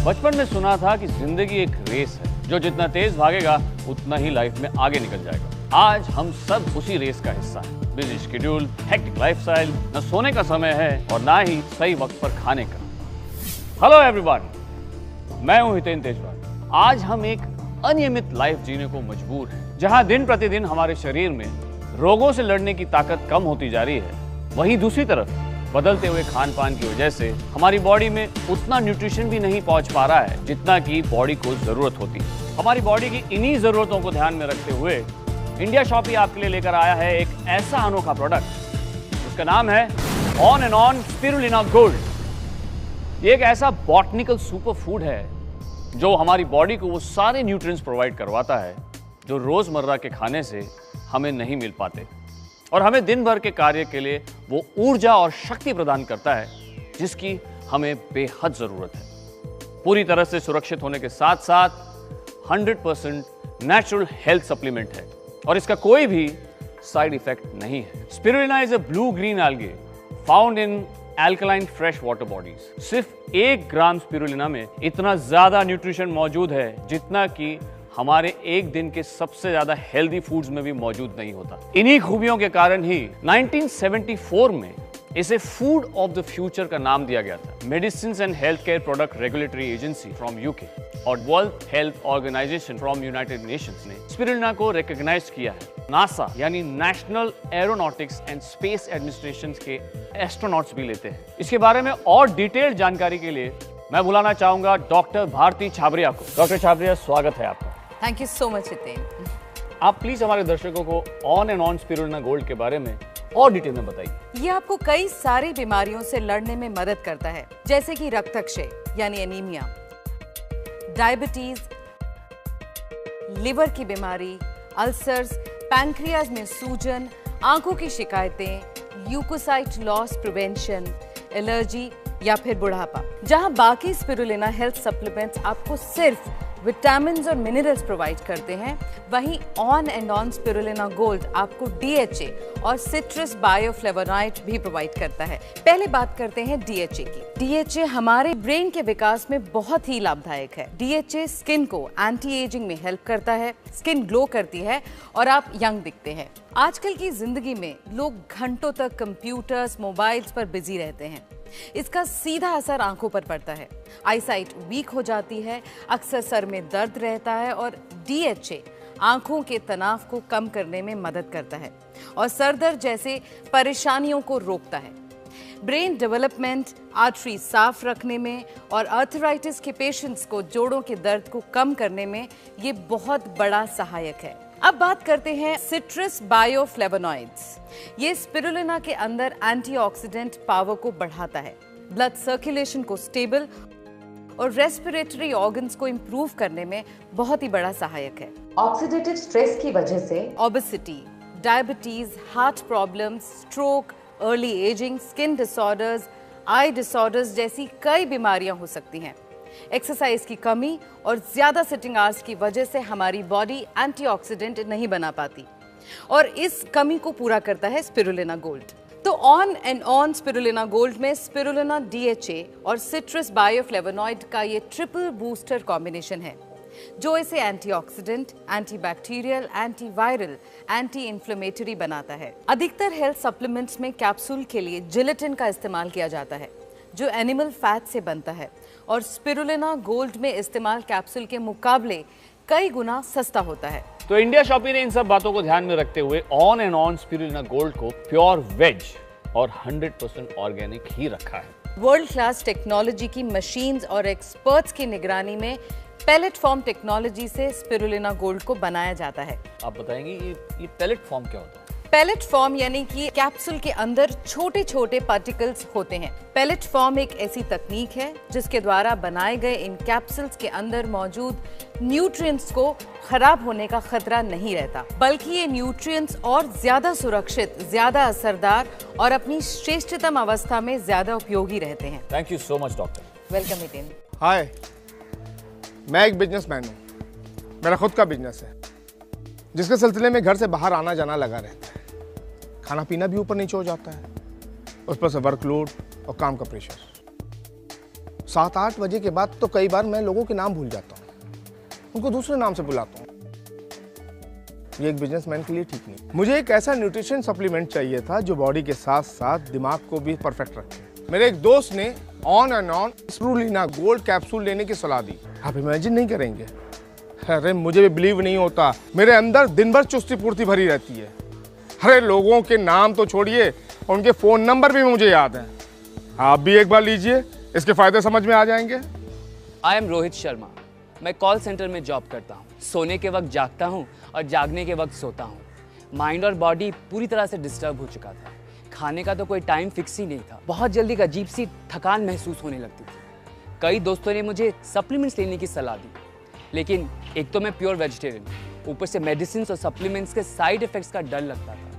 बचपन में सुना था कि जिंदगी एक रेस है, जो जितना तेज भागेगा उतना ही लाइफ में आगे निकल जाएगा। आज हम सब उसी रेस का हिस्सा हैं। बिजी शेड्यूल, हेक्टिक लाइफस्टाइल, न सोने का समय है और ना ही सही वक्त पर खाने का। हेलो एवरीवन, मैं हूं हितेन तेजवाल। आज हम एक अनियमित लाइफ जीने को मजबूर हैं, जहां दिन प्रतिदिन हमारे शरीर में रोगों से लड़ने की ताकत कम होती जा रही है। वहीं दूसरी तरफ बदलते हुए खान पान की वजह से हमारी बॉडी में उतना न्यूट्रिशन भी नहीं पहुंच पा रहा है जितना कि बॉडी को जरूरत होती है। हमारी बॉडी की इन्हीं जरूरतों को ध्यान में रखते हुए इंडिया शॉपी आपके लिए लेकर आया है एक ऐसा अनोखा प्रोडक्ट, उसका नाम है on and on spirulina gold. ये एक ऐसा बॉटनिकल सुपर फूड है जो हमारी बॉडी को वो सारे न्यूट्रिएंट्स प्रोवाइड करवाता है जो रोजमर्रा के खाने से हमें नहीं मिल पाते, और हमें दिन भर के कार्य के लिए वो ऊर्जा और शक्ति प्रदान करता है जिसकी हमें बेहद जरूरत है। पूरी तरह से सुरक्षित होने के साथ साथ 100% नेचुरल हेल्थ सप्लीमेंट है और इसका कोई भी साइड इफेक्ट नहीं है। Spirulina is a blue green algae found in alkaline fresh water bodies. सिर्फ 1 ग्राम स्पिरुलिना में इतना ज्यादा न्यूट्रिशन मौजूद है जितना कि हमारे एक दिन के सबसे ज्यादा हेल्दी फूड्स में भी मौजूद नहीं होता। इन्हीं खूबियों के कारण ही 1974 में इसे फूड ऑफ द फ्यूचर का नाम दिया गया था। Medicine and health care product regulatory agency from UK और world health organization from United Nations ने स्पिरुलिना को रिकॉग्नाइज किया है। नासा यानी national aeronautics and space administration के एस्ट्रोनॉट्स भी लेते हैं। इसके बारे में और डिटेल्ड जानकारी के लिए मैं बुलाना चाहूंगा डॉक्टर भारती छाबरिया को। डॉक्टर छाबरिया, स्वागत है आपका। Thank you so much Hiten. आप प्लीज हमारे दर्शकों को on and on spirulina gold के बारे में और डिटेल में बताइए। ये आपको कई सारी बीमारियों से लड़ने में मदद करता है, जैसे कि रक्तक्षय यानी एनीमिया, डायबिटीज, लिवर की बीमारी, अल्सर्स, पैंक्रियाज में सूजन, आंखों की शिकायतें, ल्यूकोसाइट लॉस प्रिवेंशन, एलर्जी या फिर बुढ़ापा। जहां बाकी स्पिरुलिना हेल्थ सप्लीमेंट्स आपको सिर्फ विटामिन्स और मिनरल्स प्रोवाइड करते हैं, वहीं on and on spirulina gold आपको DHA और सिट्रस बायोफ्लेवोनॉइड भी प्रोवाइड करता है। पहले बात करते हैं DHA की। DHA हमारे ब्रेन के विकास में बहुत ही लाभदायक है। DHA स्किन को एंटी एजिंग में हेल्प करता है, स्किन ग्लो करती है और आप यंग दिखते हैं। आजकल की जिंदगी में लोग घंटों तक कंप्यूटर्स, मोबाइल्स पर बिजी रहते हैं। इसका सीधा असर आंखों पर पड़ता है, आईसाइट वीक हो जाती है, अक्सर सर में दर्द रहता है और DHA आंखों के तनाव को कम करने में मदद करता है और सर दर्द जैसे परेशानियों को रोकता है। ब्रेन डेवलपमेंट, आर्टरी साफ रखने में और आर्थराइटिस के पेशेंट्स को जोड़ों के दर्द को कम करने में ये बहुत बड़ा सहायक है। अब बात करते हैं सिट्रस बायोफ्लेवोनॉइड्स। ये स्पिरुलिना के अंदर एंटीऑक्सीडेंट पावर को बढ़ाता है, ब्लड सर्कुलेशन को स्टेबल और रेस्पिरेटरी ऑर्गन्स को इंप्रूव करने में बहुत ही बड़ा सहायक है। ऑक्सीडेटिव स्ट्रेस की वजह से obesity, diabetes, heart problems, stroke, early ageing, skin disorders, eye disorders जैसी कई बीमारियां हो सकती हैं। एक्सरसाइज की कमी और ज्यादा सिटिंग आवर्स की वजह से हमारी बॉडी एंटीऑक्सीडेंट नहीं बना पाती और इस कमी को पूरा करता है स्पिरुलिना गोल्ड। तो on and on spirulina gold में स्पिरुलिना, DHA और सिट्रस बायोफ्लेवोनॉइड का ये ट्रिपल बूस्टर कॉम्बिनेशन है जो इसे antioxidant, antibacterial, antiviral, anti inflammatory बनाता है। अधिकतर हेल्थ सप्लीमेंट्स में कैप्सूल के लिए जिलेटिन का इस्तेमाल किया जाता है जो एनिमल फैट से बनता है और स्पिरुलिना गोल्ड में इस्तेमाल कैप्सूल के मुकाबले कई गुना सस्ता होता है। तो इंडिया शॉपी ने इन सब बातों को ध्यान में रखते हुए on and on spirulina gold को प्योर वेज और 100% ऑर्गेनिक ही रखा है। वर्ल्ड क्लास टेक्नोलॉजी की मशीन्स और एक्सपर्ट्स की निगरानी में पैलेट फॉर्म टेक्नोलॉजी से स्पिरुलिना गोल्ड को बनाया जाता है। आप बताएंगे ये पैलेट फॉर्म क्या होता है? पैलेट फॉर्म यानी कि कैप्सूल के अंदर छोटे छोटे पार्टिकल्स होते हैं। पैलेट फॉर्म एक ऐसी तकनीक है जिसके द्वारा बनाए गए इन कैप्सूल्स के अंदर मौजूद न्यूट्रिएंट्स को खराब होने का खतरा नहीं रहता, बल्कि ये न्यूट्रिएंट्स और ज्यादा सुरक्षित, ज्यादा असरदार और अपनी श्रेष्ठतम अवस्था में ज्यादा उपयोगी रहते हैं। Thank you so much doctor. Welcome Hiten. Hi, मैं एक बिजनेसमैन हूँ। मेरा खुद का बिजनेस है जिसके सिलसिले में घर से बाहर आना जाना लगा रहता है। खाना पीना भी ऊपर नीचे हो जाता है, उस पर से वर्कलोड और काम का प्रेशर। 7-8 बजे के बाद तो कई बार मैं लोगों के नाम भूल जाता हूँ, उनको दूसरे नाम से बुलाता हूँ। ये एक बिजनेसमैन के लिए ठीक नहीं। मुझे एक ऐसा न्यूट्रिशन सप्लीमेंट चाहिए था जो बॉडी के साथ साथ दिमाग को भी परफेक्ट रखे। मेरे एक दोस्त ने on and on spirulina gold capsule लेने की सलाह दी। आप इमेजिन नहीं करेंगे, अरे मुझे भी बिलीव नहीं होता, मेरे अंदर दिन भर चुस्ती पूर्ति भरी रहती है। अरे लोगों के नाम तो छोड़िए, उनके फ़ोन नंबर भी मुझे याद हैं। आप भी एक बार लीजिए, इसके फायदे समझ में आ जाएंगे। I am Rohit Sharma. मैं कॉल सेंटर में जॉब करता हूँ। सोने के वक्त जागता हूँ और जागने के वक्त सोता हूँ। माइंड और बॉडी पूरी तरह से डिस्टर्ब हो चुका था। खाने का तो कोई टाइम फिक्स ही नहीं था। बहुत जल्दी एक अजीब सी थकान महसूस होने लगती थी। कई दोस्तों ने मुझे सप्लीमेंट्स लेने की सलाह दी, लेकिन एक तो मैं प्योर वेजिटेरियन, ऊपर से मेडिसिन और सप्लीमेंट्स के साइड इफेक्ट्स का डर लगता था।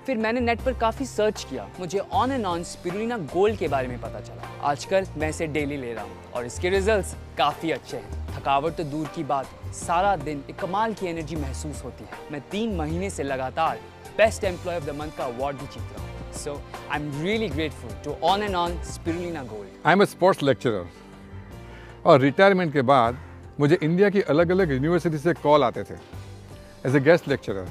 फिर मैंने नेट पर काफ़ी सर्च किया, मुझे on and on spirulina gold के बारे में पता चला। आजकल मैं इसे डेली ले रहा हूँ और इसके रिजल्ट्स काफ़ी अच्छे हैं। थकावट तो दूर की बात, सारा दिन एक कमाल की एनर्जी महसूस होती है। मैं 3 महीने से लगातार best employ of the month का अवार्ड भी जीत रहा हूँ। So I am really grateful to on and on spirulina gold. I am a sports lecturer और रिटायरमेंट के बाद मुझे इंडिया की अलग अलग यूनिवर्सिटी से कॉल आते थे एज ए गेस्ट लेक्चरर।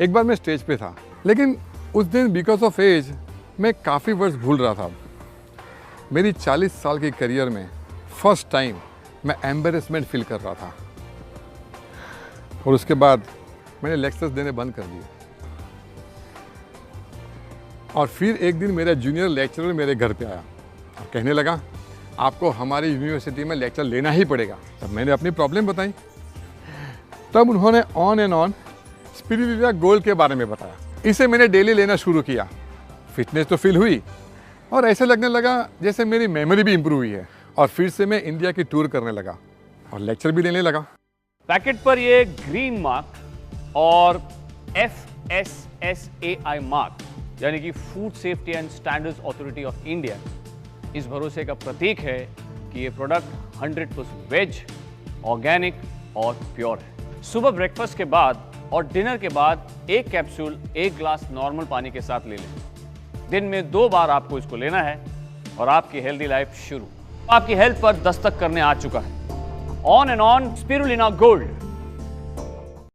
एक बार मैं स्टेज पे था, लेकिन उस दिन बिकॉज ऑफ एज मैं काफ़ी वर्ड्स भूल रहा था। मेरी 40 साल की करियर में फर्स्ट टाइम मैं एम्बेरसमेंट फील कर रहा था और उसके बाद मैंने लेक्चर्स देने बंद कर दिए। और फिर एक दिन मेरा जूनियर लेक्चरर मेरे घर पे आया और कहने लगा, आपको हमारी यूनिवर्सिटी में लेक्चर लेना ही पड़ेगा। तब मैंने अपनी प्रॉब्लम बताई। तब उन्होंने on and on spirulina gold के बारे में बताया। इसे मैंने डेली लेना शुरू किया। फिटनेस तो फील हुई और ऐसे लगने लगा जैसे मेरी मेमोरी भी इंप्रूव हुई है। और फिर से मैं इंडिया की टूर करने लगा और लेक्चर भी देने लगा। पैकेट पर ये ग्रीन मार्क और FSSAI मार्क यानी कि food safety and standards authority of India इस भरोसे का प्रतीक है कि ये प्रोडक्ट 100% वेज, ऑर्गेनिक और प्योर है। सुबह ब्रेकफास्ट के बाद और डिनर के बाद एक कैप्सूल 1 ग्लास नॉर्मल पानी के साथ ले लें। दिन में 2 बार आपको इसको लेना है और आपकी हेल्दी लाइफ शुरू। आपकी हेल्थ पर दस्तक करने आ चुका है on and on spirulina gold.